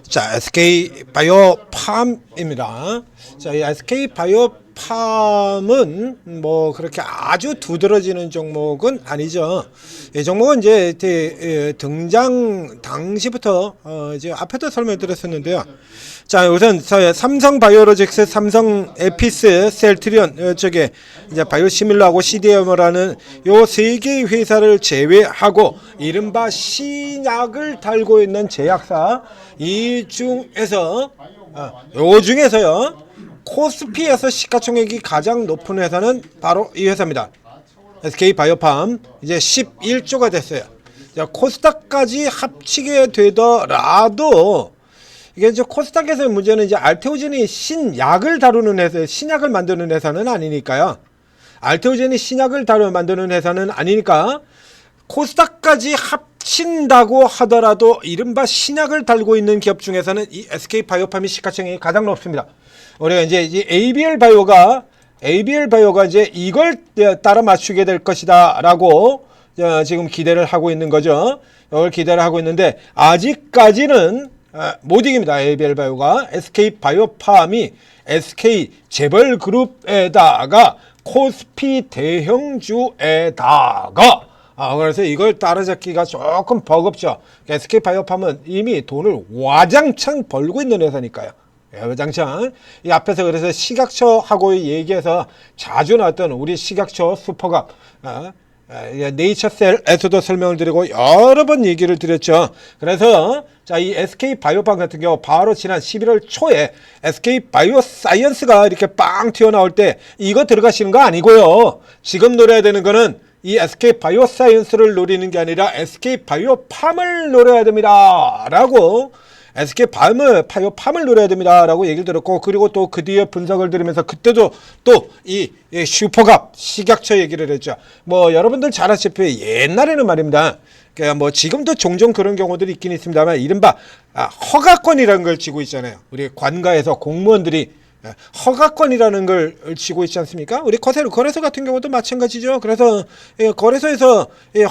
자, SK 바이오팜입니다. 자, 이 SK 바이오팜은 뭐 그렇게 아주 두드러지는 종목은 아니죠. 이 종목은 이제 등장 당시부터 이제 앞에도 설명드렸었는데요. 자, 우선 삼성 바이오로직스, 삼성 에피스, 셀트리온 쪽에 이제 바이오시밀러하고 CDMO라는 요 세 개의 회사를 제외하고 이른바 신약을 달고 있는 제약사 이 중에서 요 중에서요 코스피에서 시가총액이 가장 높은 회사는 바로 이 회사입니다. SK 바이오팜 이제 11조가 됐어요. 자, 코스닥까지 합치게 되더라도 이게 이제 코스닥에서의 문제는 이제 알테오젠이 신약을 다루는 회사, 신약을 만드는 회사는 아니니까요. 알테오젠이 신약을 만드는 회사는 아니니까 코스닥까지 합친다고 하더라도 이른바 신약을 달고 있는 기업 중에서는 이 SK 바이오팜이 시가총액이 가장 높습니다. 우리가 이제 ABL 바이오가 이제 이걸 따라 맞추게 될 것이다라고 지금 기대를 하고 있는 거죠. 이걸 기대를 하고 있는데 아직까지는 못 이깁니다. ABL 바이오가 SK 바이오팜이 SK 재벌그룹에다가 코스피 대형주에다가 그래서 이걸 따라잡기가 조금 버겁죠. SK 바이오팜은 이미 돈을 와장창 벌고 있는 회사니까요. 와장창. 이 앞에서 그래서 식약처하고 얘기해서 자주 나왔던 우리 식약처 슈퍼갑 네이처셀에서도 설명을 드리고 여러 번 얘기를 드렸죠. 그래서 자, 이 SK 바이오팜 같은 경우 바로 지난 11월 초에 SK 바이오사이언스가 이렇게 빵 튀어나올 때 이거 들어가시는 거 아니고요. 지금 노려야 되는 거는 이 SK 바이오사이언스를 노리는 게 아니라 SK 바이오팜을 노려야 됩니다. 라고 SK 바이오팜을 노려야 됩니다. 라고 얘기를 들었고, 그리고 또 그 뒤에 분석을 들으면서 그때도 또 이 슈퍼갑 식약처 얘기를 했죠. 뭐 여러분들 잘 아시다시피 옛날에는 말입니다. 뭐 지금도 종종 그런 경우들이 있긴 있습니다만 이른바 허가권이라는 걸 쥐고 있잖아요. 우리 관가에서 공무원들이 허가권이라는 걸 쥐고 있지 않습니까? 우리 거래소 같은 경우도 마찬가지죠. 그래서 거래소에서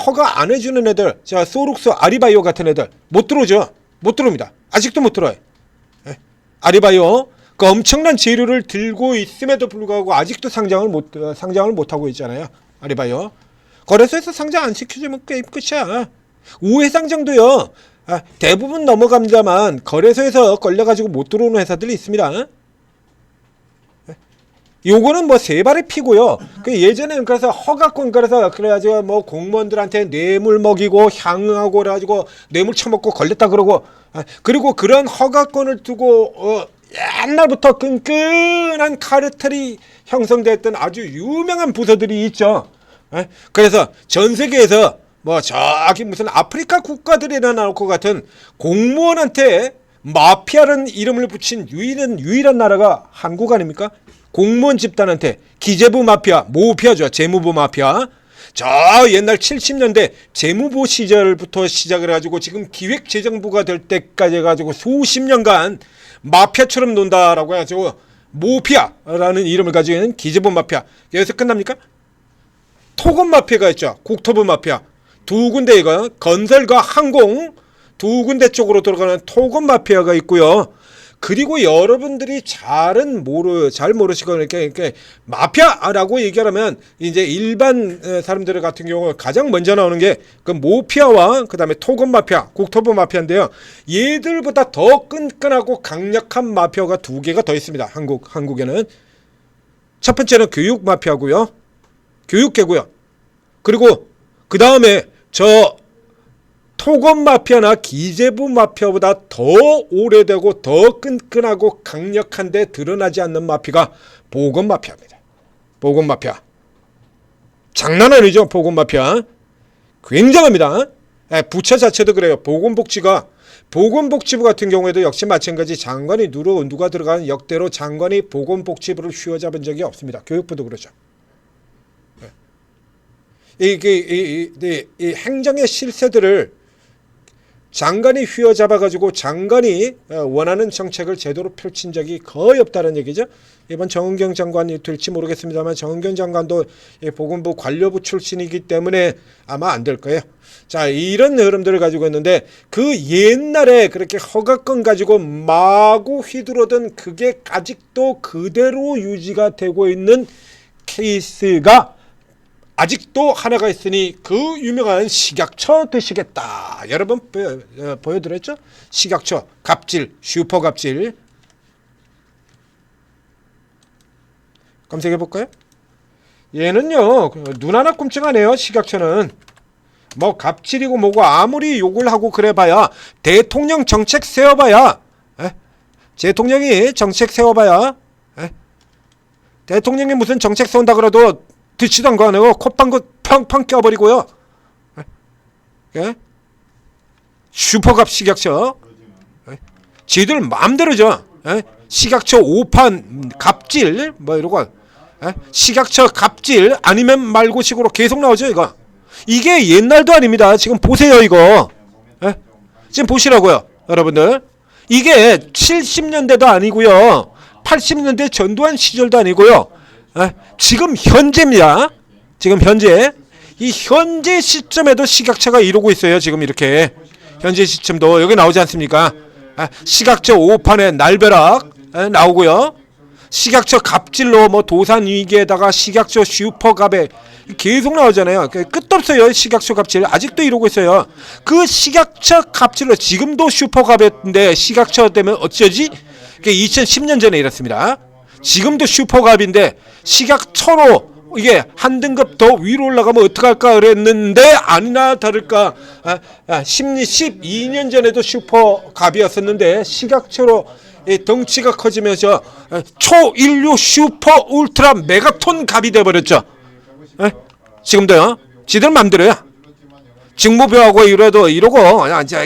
허가 안 해주는 애들, 자, 소룩스, 아리바이오 같은 애들 못 들어오죠. 못 들어옵니다. 아직도 못 들어요. 아리바이오 그 엄청난 재료를 들고 있음에도 불구하고 아직도 상장을 못 하고 있잖아요. 아리바이오 거래소에서 상장 안 시켜주면 게임 끝이야. 우회 상장도요. 대부분 넘어감자만 거래소에서 걸려가지고 못 들어오는 회사들이 있습니다. 요거는 뭐 세 발의 피고요. 그 예전에는 그래서 허가권 그래가지고 뭐 공무원들한테 뇌물 먹이고 향하고 그래가지고 뇌물 처먹고 걸렸다 그러고 그리고 그런 허가권을 두고 옛날부터 끈끈한 카르텔이 형성됐던 아주 유명한 부서들이 있죠. 그래서 전 세계에서 뭐 저기 무슨 아프리카 국가들이나 나올 것 같은 공무원한테 마피아라는 이름을 붙인 유일한 나라가 한국 아닙니까? 공무원 집단한테 기재부 마피아, 모피아죠. 재무부 마피아. 저 옛날 70년대 재무부 시절부터 시작을 해가지고 지금 기획재정부가 될 때까지 해가지고 수십 년간 마피아처럼 논다라고 해가지고 모피아라는 이름을 가지고 있는 기재부 마피아. 여기서 끝납니까? 토건 마피아가 있죠. 국토부 마피아. 두 군데 이거 건설과 항공 두 군데 쪽으로 들어가는 토건 마피아가 있고요. 그리고 여러분들이 잘 모르시거나 이렇게 마피아라고 얘기하면 이제 일반 사람들 같은 경우 가장 먼저 나오는 게 그 모피아와 그 다음에 토건 마피아, 국토부 마피아인데요. 얘들보다 더 끈끈하고 강력한 마피아가 두 개가 더 있습니다. 한국에는 첫 번째는 교육 마피아고요. 교육계고요. 그리고 그 다음에 저 토건 마피아나 기재부 마피아보다 더 오래되고 더 끈끈하고 강력한데 드러나지 않는 마피아가 보건 마피아입니다. 보건 마피아. 장난 아니죠. 보건 마피아. 굉장합니다. 부처 자체도 그래요. 보건복지부 같은 경우에도 역시 마찬가지 장관이 누가 들어가는 역대로 장관이 보건복지부를 휘어잡은 적이 없습니다. 교육부도 그러죠. 이 행정의 실세들을 장관이 휘어잡아가지고 장관이 원하는 정책을 제대로 펼친 적이 거의 없다는 얘기죠. 이번 정은경 장관이 될지 모르겠습니다만 정은경 장관도 보건부 관료부 출신이기 때문에 아마 안 될 거예요. 자, 이런 흐름들을 가지고 있는데 그 옛날에 그렇게 허가권 가지고 마구 휘두르던 그게 아직도 그대로 유지가 되고 있는 케이스가 아직도 하나가 있으니 그 유명한 식약처 드시겠다. 여러분 보여드렸죠? 식약처 갑질, 슈퍼 갑질. 검색해 볼까요? 얘는요 눈 하나 꼼짝 안 해요. 식약처는 뭐 갑질이고 뭐고 아무리 욕을 하고 그래봐야 대통령 정책 세워봐야 대통령이 정책 세워봐야 대통령이 무슨 정책 세운다 그래도 듣지도 않고 안 하고 콧방구 펑펑 껴버리고요. 예? 슈퍼갑 식약처 지들 마음대로죠. 식약처 오판 갑질 뭐 이러고 식약처 갑질 아니면 말고 식으로 계속 나오죠. 이게 옛날도 아닙니다. 지금 보세요 이거. 지금 보시라고요 여러분들. 이게 70년대도 아니고요 80년대 전두환 시절도 아니고요 지금 현재입니다. 지금 현재 이 현재 시점에도 식약처가 이러고 있어요. 지금 이렇게 현재 시점도 여기 나오지 않습니까? 식약처 오판에 날벼락 나오고요. 식약처 갑질로 뭐 도산 위기에다가 식약처 슈퍼갑에 계속 나오잖아요. 끝도 없어요. 식약처 갑질 아직도 이러고 있어요. 그 식약처 갑질로 지금도 슈퍼갑인데 식약처 때문에 어쩌지? 2010년 전에 이랬습니다. 지금도 슈퍼갑인데 식약처로 이게 한 등급 더 위로 올라가면 어떡할까 그랬는데 아니나 다를까 12년 전에도 슈퍼갑이었었는데 식약처로 덩치가 커지면서 초인류 슈퍼 울트라 메가톤 갑이 돼버렸죠. 지금도요. 지들 맘대로요. 직무표하고 이러고 아주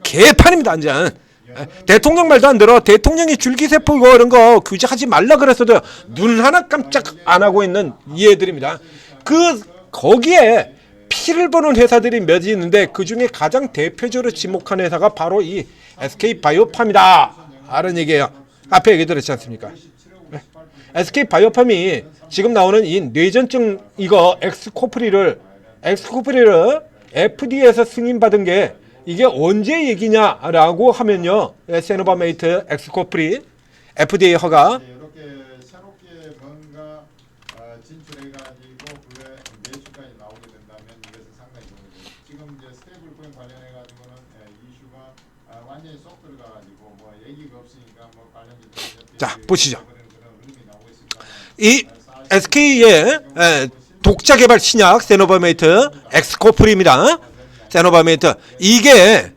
개판입니다. 완전. 대통령 말도 안 들어. 대통령이 줄기세포 이런 거 규제하지 말라 그랬어도 눈 하나 깜짝 안 하고 있는 이 애들입니다. 거기에 피를 보는 회사들이 몇 있는데 그 중에 가장 대표적으로 지목한 회사가 바로 이 SK바이오팜이다 라는 얘기예요. 앞에 얘기 들었지 않습니까? SK바이오팜이 지금 나오는 이 뇌전증 이거 엑스코프리를 FDA에서 승인받은 게 이게 언제 얘기냐라고 하면요. 세노바메이트 엑스코프리 FDA 허가 이렇게 새롭게 뭔가 진출해가지고 그게 매수까지 나오게 된다면 이것은 상당히 좋은 지금 이제 스테이블 코인 관련해가지고는 이슈가 완전히 쏙 들어가가지고 뭐 얘기가 없으니까 뭐 관련된 자 보시죠. 이 SK의 독자 개발 신약 세노바메이트 엑스코프리입니다. 세노바메이트 이게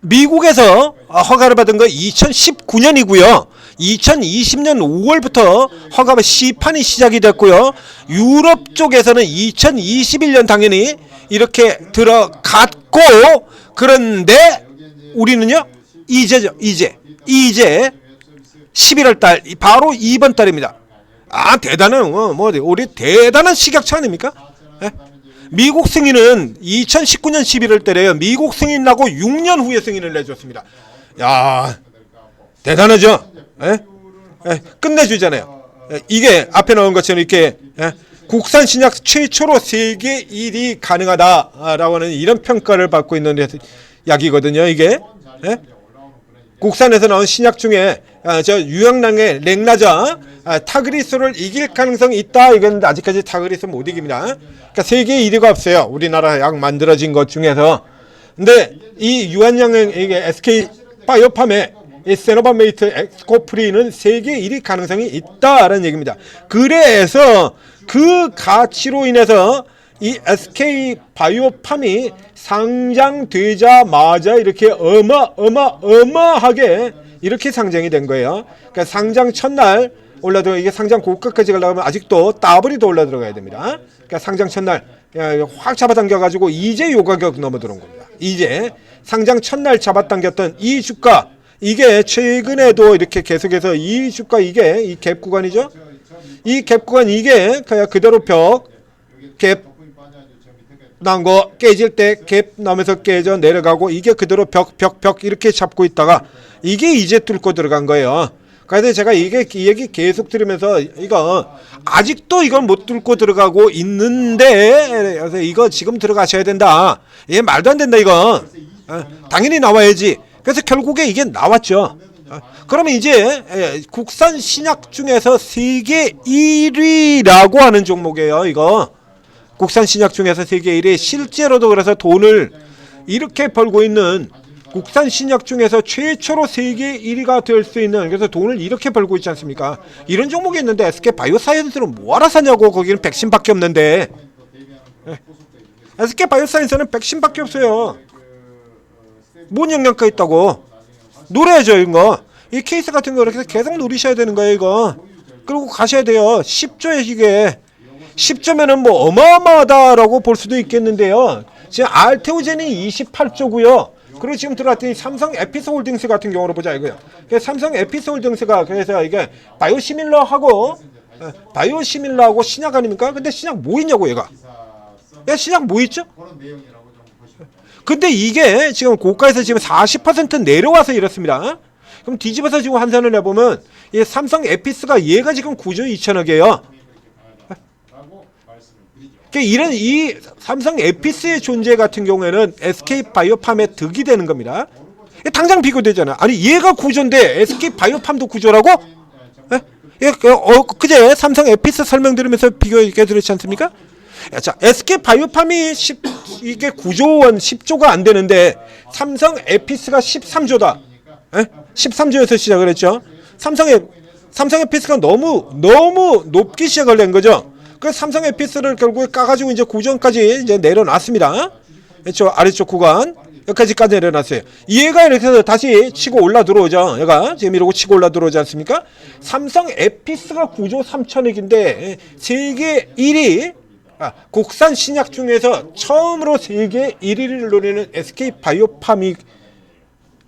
미국에서 허가를 받은 거 2019년이고요. 2020년 5월부터 허가 시판이 시작이 됐고요. 유럽 쪽에서는 2021년 당연히 이렇게 들어갔고 그런데 우리는요 이제 11월 달 바로 이번 달입니다. 대단한 우리 대단한 식약처 아닙니까? 미국 승인은 2019년 11월 달에요. 미국 승인 나고 6년 후에 승인을 내줬습니다. 야 대단하죠? 끝내주잖아요. 이게 앞에 나온 것처럼 이렇게 국산 신약 최초로 세계 1위 가능하다라고 하는 이런 평가를 받고 있는 약이거든요. 이게 국산에서 나온 신약 중에 유형량의 렉나자 타그리스를 이길 가능성이 있다. 이건 아직까지 타그리스 못 이깁니다. 그러니까 세계 1위가 없어요. 우리나라 약 만들어진 것 중에서. 근데 이 유한량의 SK 바이오팜의 세노바메이트 엑스코프리는 세계 1위 가능성이 있다라는 얘기입니다. 그래서 그 가치로 인해서 이 SK 바이오팜이 상장되자마자 이렇게 어마어마하게 이렇게 상장이 된 거예요. 그러니까 상장 첫날 올라들어 이게 상장 고가까지 가려면 아직도 더블이 더 올라 들어가야 됩니다. 그러니까 상장 첫날 확 잡아당겨 가지고 이제 요 가격 넘어 들어온 겁니다. 이제 상장 첫날 잡아당겼던 이 주가 이게 최근에도 이렇게 계속해서 이 주가 이게 이 갭 구간이죠. 이 갭 구간 이게 그냥 그대로 벽 갭 난 거 깨질 때 갭 나면서 깨져 내려가고 이게 그대로 벽 이렇게 잡고 있다가 이게 이제 뚫고 들어간 거예요. 그래서 제가 이 얘기 계속 들으면서 이거 아직도 이건 못 뚫고 들어가고 있는데 그래서 이거 지금 들어가셔야 된다. 이게 말도 안 된다 이거. 당연히 나와야지. 그래서 결국에 이게 나왔죠. 그러면 이제 국산 신약 중에서 세계 1위라고 하는 종목이에요. 이거 국산 신약 중에서 세계 1위, 실제로도 그래서 돈을 이렇게 벌고 있는 국산 신약 중에서 최초로 세계 1위가 될 수 있는, 그래서 돈을 이렇게 벌고 있지 않습니까? 이런 종목이 있는데 SK 바이오사이언스는 뭐하러 사냐고. 거기는 백신밖에 없는데. SK 바이오사이언스는 백신밖에 없어요. 뭔 영양가 있다고. 노려야죠 이거. 이 케이스 같은 거 이렇게 계속 노리셔야 되는 거예요 이거. 그리고 가셔야 돼요. 10조에 이게 10조면은 뭐 어마어마하다라고 볼 수도 있겠는데요. 지금 알테오젠이 28조고요. 그리고 지금 들어왔더니 삼성 에피스홀딩스 같은 경우로 보자 이거요. 삼성 에피스홀딩스가 그래서 이게 바이오시밀러하고 신약 아닙니까? 근데 신약 뭐 있냐고 얘가. 야 신약 뭐 있죠? 근데 이게 지금 고가에서 지금 40% 내려와서 이렇습니다. 그럼 뒤집어서 지금 환산을 해보면 이 삼성 에피스가 얘가 지금 9조 2천억이에요. 이런 이 삼성 에피스의 존재 같은 경우에는 SK 바이오팜의 득이 되는 겁니다. 당장 비교되잖아요. 아니 얘가 9조인데 SK 바이오팜도 9조라고? 그제 삼성 에피스 설명드리면서 비교해 드렸지 않습니까? 자, SK 바이오팜이 이게 9조 원 10조가 안 되는데 삼성 에피스가 13조다. 13조에서 시작을 했죠. 삼성 에피스가 너무 높게 시작을 낸 거죠. 그 삼성 에피스를 결국에 까가지고 이제 9조까지 이제 내려놨습니다. 그렇죠. 아래쪽 구간 여기까지 내려놨어요. 얘가 이렇게 해서 다시 치고 올라 들어오죠. 얘가 지금 이러고 치고 올라 들어오지 않습니까? 삼성 에피스가 9조 3천억인데 세계 1위 국산 신약 중에서 처음으로 세계 1위를 노리는 SK 바이오팜이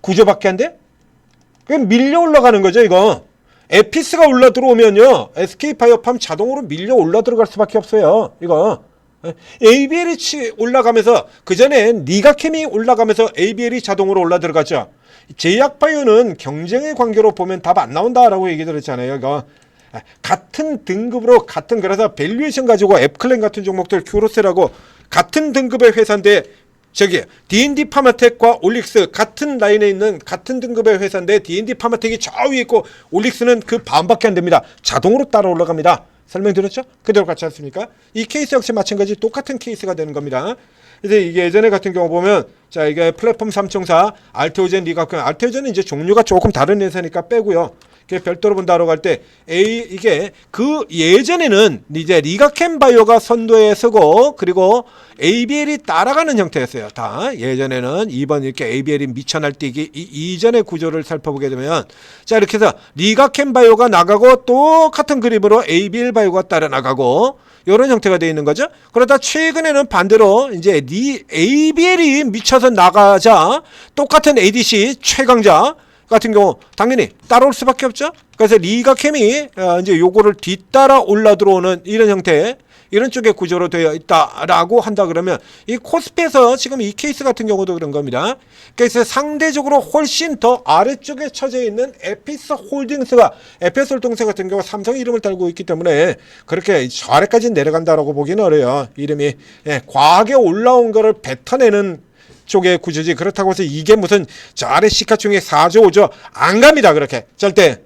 9조밖에 안 돼? 그럼 밀려 올라가는 거죠 이거. 에피스가 올라 들어오면요 SK 바이오팜 자동으로 밀려 올라 들어갈 수밖에 없어요 이거. ABL이 올라가면서 그전엔 니가캠이 올라가면서 ABL이 자동으로 올라 들어갔죠. 제약바이오는 경쟁의 관계로 보면 답 안 나온다라고 얘기 들었잖아요 이거. 같은 등급으로 그래서 밸류에이션 가지고 앱클랜 같은 종목들 큐로셀하고 같은 등급의 회사인데 저기 D&D 파마텍과 올릭스 같은 라인에 있는 같은 등급의 회사인데 D&D 파마텍이 저 위에 있고 올릭스는 그 반밖에 안 됩니다. 자동으로 따라 올라갑니다. 설명드렸죠? 그대로 같지 않습니까? 이 케이스 역시 마찬가지 똑같은 케이스가 되는 겁니다. 이제 이게 예전에 같은 경우 보면 자 이게 플랫폼 3총사 알테오젠 리가캠 알테오젠은 이제 종류가 조금 다른 회사니까 빼고요. 별도로 본다고 할 때 이게 그 예전에는 이제 리가캠 바이오가 선도에 서고 그리고 ABL이 따라가는 형태였어요. 다 예전에는 이번 이렇게 ABL이 미쳐 날뛰기 이전의 구조를 살펴보게 되면 자 이렇게 해서 리가캠 바이오가 나가고 똑같은 그림으로 ABL 바이오가 따라 나가고 이런 형태가 되어 있는 거죠. 그러다 최근에는 반대로 이제 ABL이 미쳐서 나가자 똑같은 ADC 최강자 같은 경우 당연히 따라올 수밖에 없죠. 그래서 리가캠이 이제 요거를 뒤따라 올라 들어오는 이런 형태 이런 쪽의 구조로 되어 있다라고 한다 그러면 이 코스피에서 지금 이 케이스 같은 경우도 그런 겁니다. 그래서 상대적으로 훨씬 더 아래쪽에 처져 있는 에피스 홀딩스가 같은 경우 삼성 이름을 달고 있기 때문에 그렇게 저 아래까지 내려간다라고 보기는 어려요. 이름이 과하게 올라온 거를 뱉어내는 쪽의 구조지. 그렇다고 해서 이게 무슨 저 아래 시가총액 4조 5조 안 갑니다. 그렇게 절대.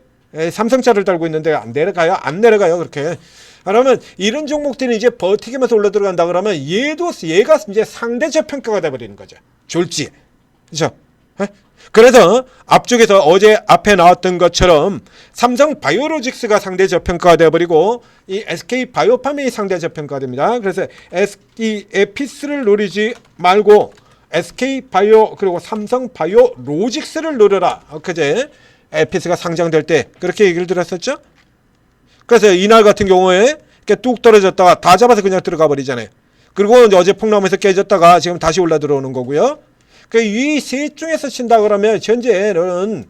삼성자를 달고 있는데 안 내려가요 그렇게. 그러면 이런 종목들이 이제 버티기면서 올라 들어간다 그러면 얘가 이제 상대 저평가가 돼버리는 거죠. 졸지. 그렇죠? 그래서 앞쪽에서 어제 앞에 나왔던 것처럼 삼성 바이오로직스가 상대 저평가가 돼버리고 이 SK 바이오팜이 상대 저평가가 됩니다. 그래서 이 에피스를 노리지 말고 SK 바이오 그리고 삼성 바이오로직스를 노려라. 그제 에피스가 상장될 때 그렇게 얘기를 들었었죠. 그래서 이날 같은 경우에 이렇게 뚝 떨어졌다가 다 잡아서 그냥 들어가 버리잖아요. 그리고 어제 폭락하면서 깨졌다가 지금 다시 올라 들어오는 거고요. 이 셋 중에서 친다 그러면 현재는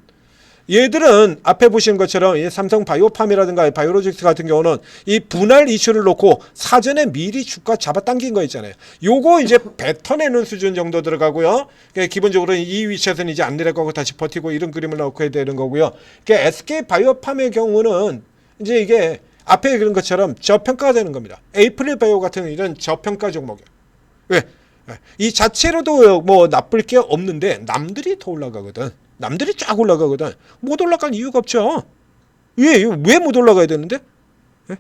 얘들은 앞에 보시는 것처럼 이 삼성 바이오팜이라든가 바이오로직스 같은 경우는 이 분할 이슈를 놓고 사전에 미리 주가 잡아당긴 거 있잖아요. 요거 이제 뱉어내는 수준 정도 들어가고요. 그러니까 기본적으로 이 위치에서는 이제 안 내려가고 다시 버티고 이런 그림을 넣고 해야 되는 거고요. 그러니까 SK 바이오팜의 경우는 이제 이게 앞에 그런 것처럼 저평가가 되는 겁니다. 에이프릴 바이오 같은 이런 저평가 종목이에요. 왜? 이 자체로도 뭐 나쁠 게 없는데 남들이 더 올라가거든. 남들이 쫙 올라가거든. 못 올라갈 이유가 없죠. 왜 못 올라가야 되는데? 예?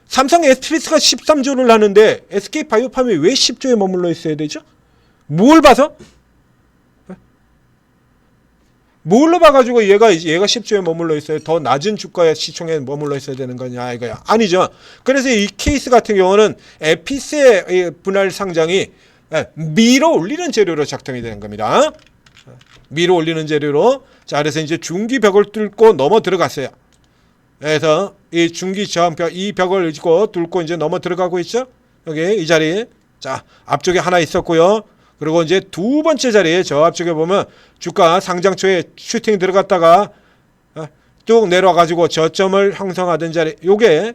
삼성 SPS가 13조를 하는데 SK 바이오팜이 왜 10조에 머물러 있어야 되죠? 뭘 봐서? 예? 뭘로 봐가지고 얘가 10조에 머물러 있어요. 더 낮은 주가의 시총에 머물러 있어야 되는 거냐 이거야. 아니죠. 그래서 이 케이스 같은 경우는 에피스의 분할 상장이 밀어 올리는 재료로 작동이 되는 겁니다. 밀어 올리는 재료로. 자, 그래서 이제 중기 벽을 뚫고 넘어 들어갔어요. 그래서 이 중기 저항벽, 이 벽을 뚫고 이제 넘어 들어가고 있죠. 여기 이 자리. 자, 앞쪽에 하나 있었고요. 그리고 이제 두 번째 자리에 저 앞쪽에 보면 주가 상장 초에 슈팅 들어갔다가 쭉 내려와 가지고 저점을 형성하던 자리. 요게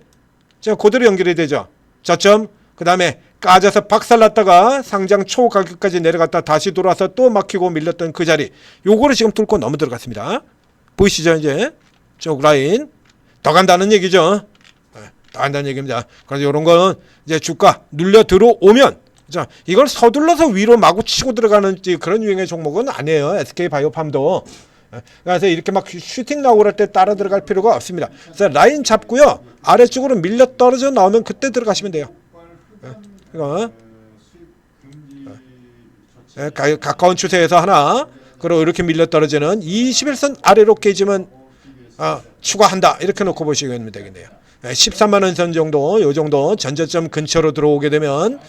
지금 그대로 연결이 되죠. 저점. 그다음에 까져서 박살났다가 상장 초 가격까지 내려갔다 다시 돌아서 또 막히고 밀렸던 그 자리. 요거를 지금 뚫고 넘어 들어갔습니다. 보이시죠? 이제 쭉 라인 더 간다는 얘기죠. 더 간다는 얘기입니다. 그래서 이런 거는 이제 주가 눌려 들어오면 자, 이걸 서둘러서 위로 마구 치고 들어가는 그런 유행의 종목은 아니에요. SK 바이오팜도. 그래서 이렇게 막 슈팅 나오고 그럴 때 따라 들어갈 필요가 없습니다. 그래서 라인 잡고요. 아래쪽으로 밀려 떨어져 나오면 그때 들어가시면 돼요. 이거 가까운 추세에서 하나, 그리고 이렇게 밀려 떨어지는 21선 아래로 깨지면 추가한다 이렇게 놓고 보시면 되겠네요. 13만 원 선 정도, 요 정도 전저점 근처로 들어오게 되면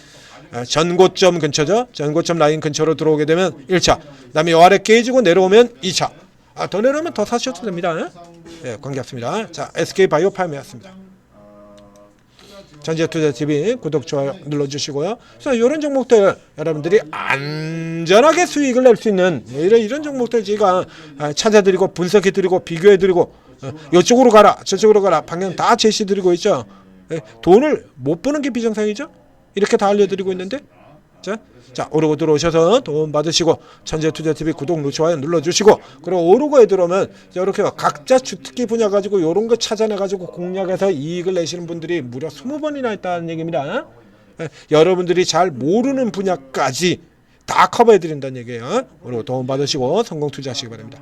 전고점 근처죠. 전고점 라인 근처로 들어오게 되면 1차. 그다음에 요 아래 깨지고 내려오면 2차. 더 내려오면 더 사셔도 됩니다. 관계없습니다. 자, SK 바이오팜이었습니다. 전재투자TV 구독, 좋아요 눌러주시고요. 그래서 이런 종목들 여러분들이 안전하게 수익을 낼 수 있는 이런 종목들 제가 찾아드리고 분석해드리고 비교해드리고 이쪽으로 가라 저쪽으로 가라 방향 다 제시드리고 있죠. 돈을 못 버는 게 비정상이죠. 이렇게 다 알려드리고 있는데 자 오르고 들어오셔서 도움 받으시고 전재투자TV 구독, 좋아요 눌러주시고, 그리고 오르고에 들어오면 이렇게 각자 주특기 분야 가지고 이런 거 찾아내가지고 공략해서 이익을 내시는 분들이 무려 20번이나 있다는 얘기입니다. 여러분들이 잘 모르는 분야까지 다 커버해드린다는 얘기예요. 오르고 도움 받으시고 성공 투자하시기 바랍니다.